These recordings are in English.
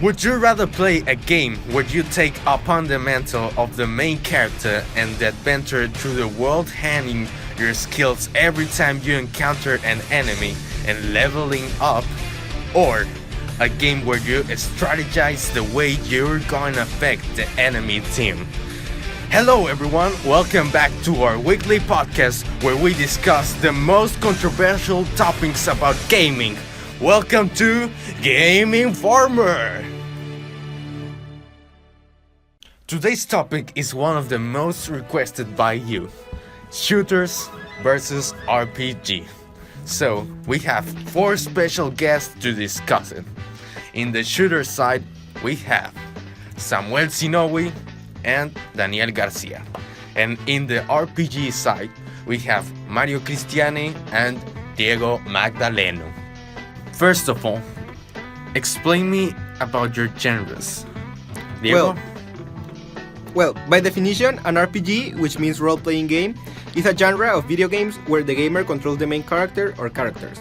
Would you rather play a game where you take upon the mantle of the main character and adventure through the world, handing your skills every time you encounter an enemy and leveling up, or a game where you strategize the way you're gonna affect the enemy team? Hello everyone, welcome back to our weekly podcast where we discuss the most controversial topics about gaming. Welcome to Game Informer! Today's topic is one of the most requested by you: shooters versus RPG. So, we have 4 special guests to discuss it. In the shooter side, we have Samuel Sinowi and Daniel Garcia. And in the RPG side, we have Mario Cristiani and Diego Magdaleno. First of all, explain me about your genres. Diego? Well, by definition, an RPG, which means role-playing game, is a genre of video games where the gamer controls the main character or characters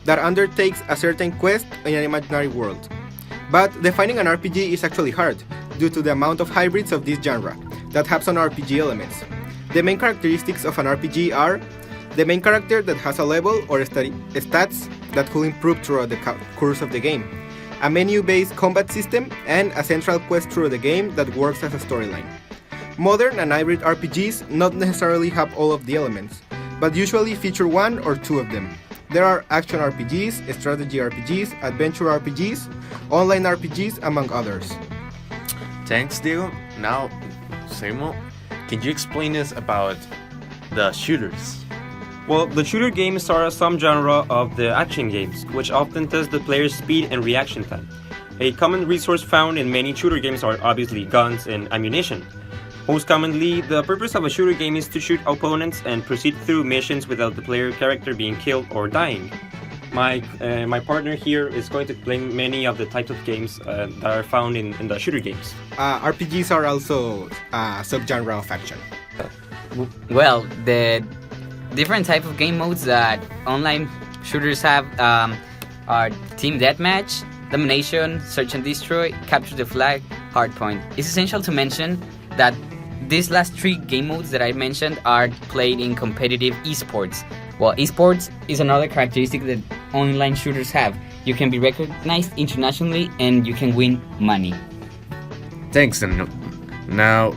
that undertakes a certain quest in an imaginary world. But defining an RPG is actually hard due to the amount of hybrids of this genre that have some RPG elements. The main characteristics of an RPG are the main character that has a level or stats that could improve throughout the course of the game, a menu-based combat system, and a central quest through the game that works as a storyline. Modern and hybrid RPGs not necessarily have all of the elements, but usually feature one or two of them. There are action RPGs, strategy RPGs, adventure RPGs, online RPGs, among others. Thanks, Diego. Now, Samuel, can you explain us about the shooters? Well, the shooter games are a subgenre of the action games, which often test the player's speed and reaction time. A common resource found in many shooter games are obviously guns and ammunition. Most commonly, the purpose of a shooter game is to shoot opponents and proceed through missions without the player character being killed or dying. My partner here is going to explain many of the types of games that are found in the shooter games. RPGs are also a subgenre of action. Well, the different type of game modes that online shooters have are Team Deathmatch, Domination, Search and Destroy, Capture the Flag, Hardpoint. It's essential to mention that these last 3 game modes that I mentioned are played in competitive esports. Well, esports is another characteristic that online shooters have. You can be recognized internationally and you can win money. Thanks, Daniel. Now,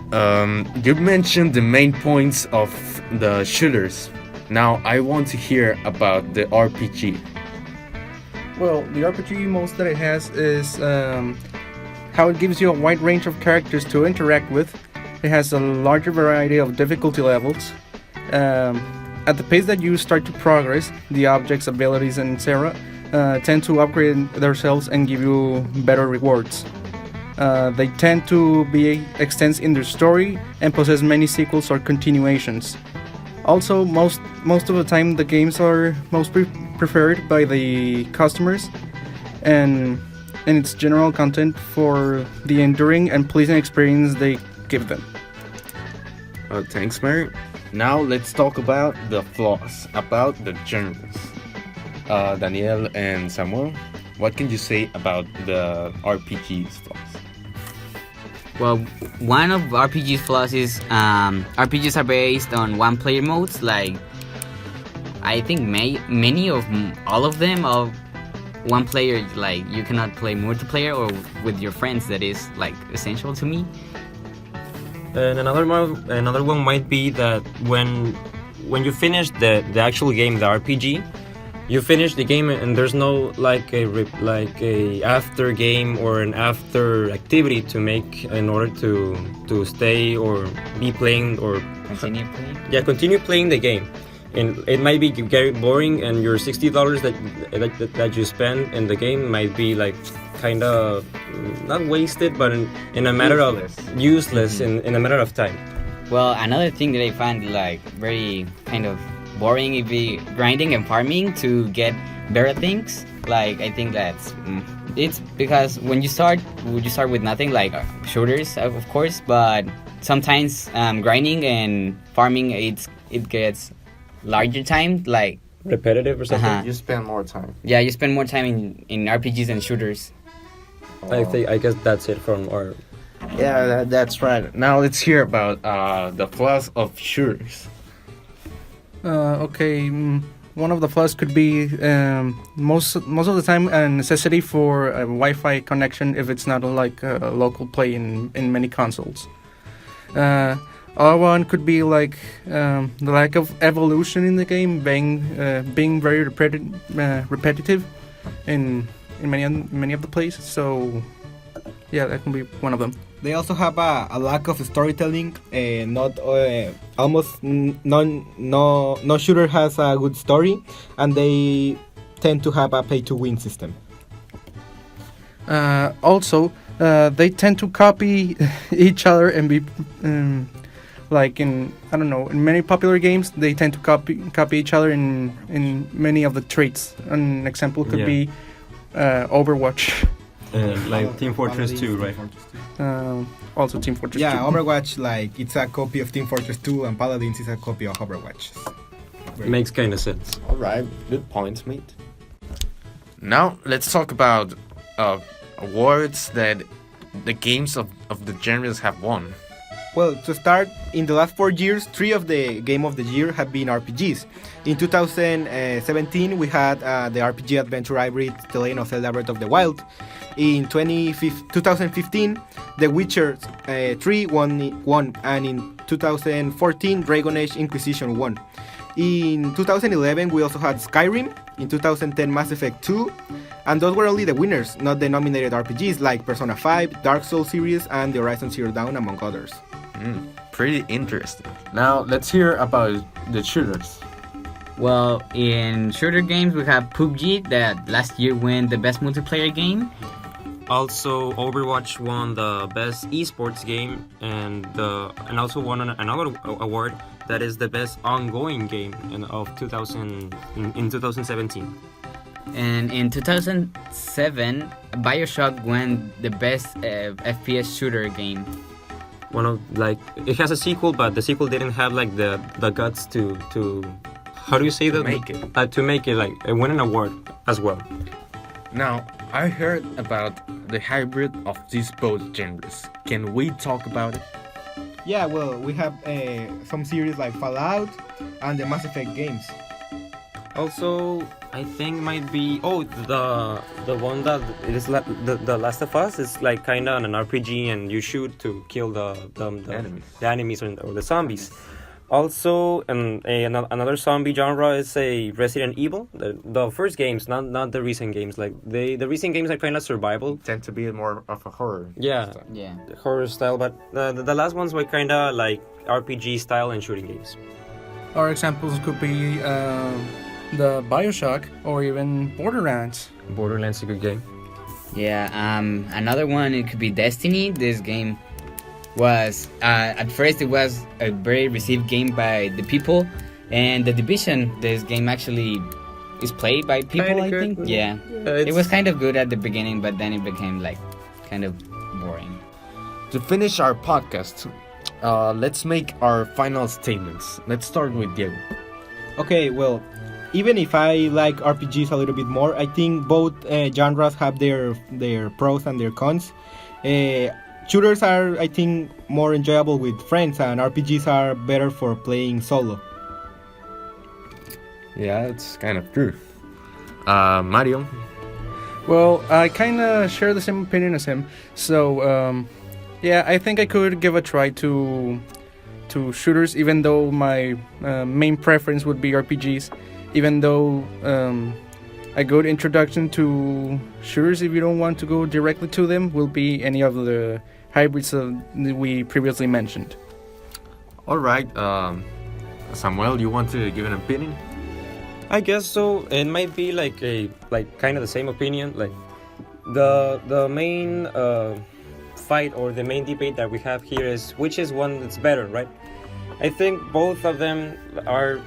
you mentioned the main points of the shooters. Now, I want to hear about the RPG. Well, the RPG most that it has is how it gives you a wide range of characters to interact with. It has a larger variety of difficulty levels. At the pace that you start to progress, the objects, abilities, and etc. Tend to upgrade themselves and give you better rewards. They tend to be extensive in their story and possess many sequels or continuations. Also, most of the time, the games are most preferred by the customers, and its general content for the enduring and pleasing experience they give them. Thanks, Mary. Now let's talk about the flaws, about the genres. Daniel and Samuel, what can you say about the RPG's flaws? Well, one of RPG's flaws is RPGs are based on one-player modes. Like, I think many of all of them are one player. Like, you cannot play multiplayer or with your friends. That is like essential to me. And another one might be that when you finish the actual game, the RPG, you finish the game and there's no like a after game or an after activity to make in order to stay or be playing or Continue playing. Yeah, continue playing the game. And it might be very boring, and your $60 that you spend in the game might be like kind of not wasted, but in a matter of useless in a matter of time. Well, another thing that I find like very kind of boring is be grinding and farming to get better things. Like, I think that's it's because when you start with nothing, like shooters of course, but sometimes grinding and farming it gets larger time, like repetitive or something. You spend more time. Yeah, you spend more time in RPGs and shooters. I guess that's it from our. Yeah, that's right. Now let's hear about the flaws of shooters. Okay, one of the flaws could be most of the time a necessity for a Wi-Fi connection if it's not like a local play in many consoles. Other one could be like the lack of evolution in the game, being very repetitive in many of the plays. So yeah, that can be one of them. They also have a lack of storytelling. Not almost no shooter has a good story, and they tend to have a pay-to-win system. Also, they tend to copy each other and be like in I don't know, in many popular games they tend to copy each other in many of the traits. An example could be Overwatch. Like Team Fortress 2, right? Also Team Fortress 2. Yeah, Overwatch, like it's a copy of Team Fortress 2, and Paladins is a copy of Overwatch. Makes kind of sense. All right, good points, mate. Now let's talk about awards that the games of the genres have won. Well, to start, in the last 4 years, 3 of the Game of the Year have been RPGs. In 2017, we had the RPG adventure hybrid The Legend of Zelda Breath of the Wild. In 2015, The Witcher 3 won, and in 2014, Dragon Age Inquisition won. In 2011, we also had Skyrim. In 2010, Mass Effect 2. And those were only the winners, not the nominated RPGs like Persona 5, Dark Souls series, and the Horizon Zero Dawn, among others. Pretty interesting. Now let's hear about the shooters. Well, in shooter games, we have PUBG that last year won the best multiplayer game. Also, Overwatch won the best esports game and also won another award that is the best ongoing game in 2017. And in 2007, BioShock won the best FPS shooter game. One of it has a sequel, but the sequel didn't have like the guts to how do you say that? To make it win an award as well. Now I heard about the hybrid of these both genres. Can we talk about it? Yeah, well, we have some series like Fallout and the Mass Effect games. Also, I think might be the one that is the Last of Us is like kind of an RPG and you shoot to kill the enemies or the zombies. Also, another zombie genre is a Resident Evil. The first games, not the recent games. Like the recent games are kind of survival. Tend to be more of a horror. Yeah, style. Yeah. Horror style. But the last ones were kind of like RPG style and shooting games. Our examples could be the BioShock or even Borderlands. Borderlands is a good game. Yeah, another one, it could be Destiny. This game was, at first it was a very received game by the people, and The Division, this game actually is played by people, Kinda I good. think. Yeah, it was kind of good at the beginning, but then it became like kind of boring. To finish our podcast, let's make our final statements. Let's start with Diego. Okay, well, even if I like RPGs a little bit more, I think both genres have their pros and their cons. Shooters are, I think, more enjoyable with friends, and RPGs are better for playing solo. Yeah, it's kind of true. Mario. Well, I kind of share the same opinion as him. So, yeah, I think I could give a try to shooters, even though my main preference would be RPGs. Even though a good introduction to shooters, if you don't want to go directly to them, will be any of the hybrids that we previously mentioned. All right, Samuel, you want to give an opinion? I guess so. It might be like kind of the same opinion. Like the main fight or the main debate that we have here is which is one that's better, right? I think both of them are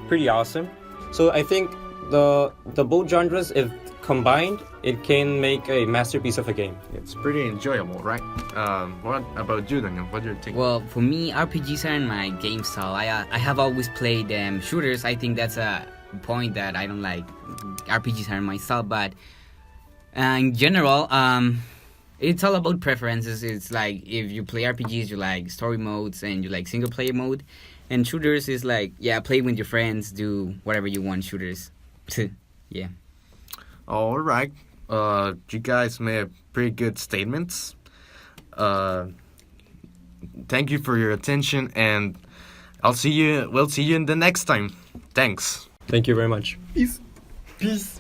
pretty awesome. So I think the both genres, if combined, it can make a masterpiece of a game. It's pretty enjoyable, right? What about you, Daniel? What do you think? Well, for me, RPGs are my game style. I have always played shooters. I think that's a point that I don't like. RPGs are my style, but in general, It's all about preferences. It's like if you play RPGs, you like story modes and you like single player mode, and shooters is like play with your friends, do whatever you want. Shooters, yeah. All right. You guys made pretty good statements. Thank you for your attention, and we'll see you in the next time. Thanks. Thank you very much. Peace. Peace.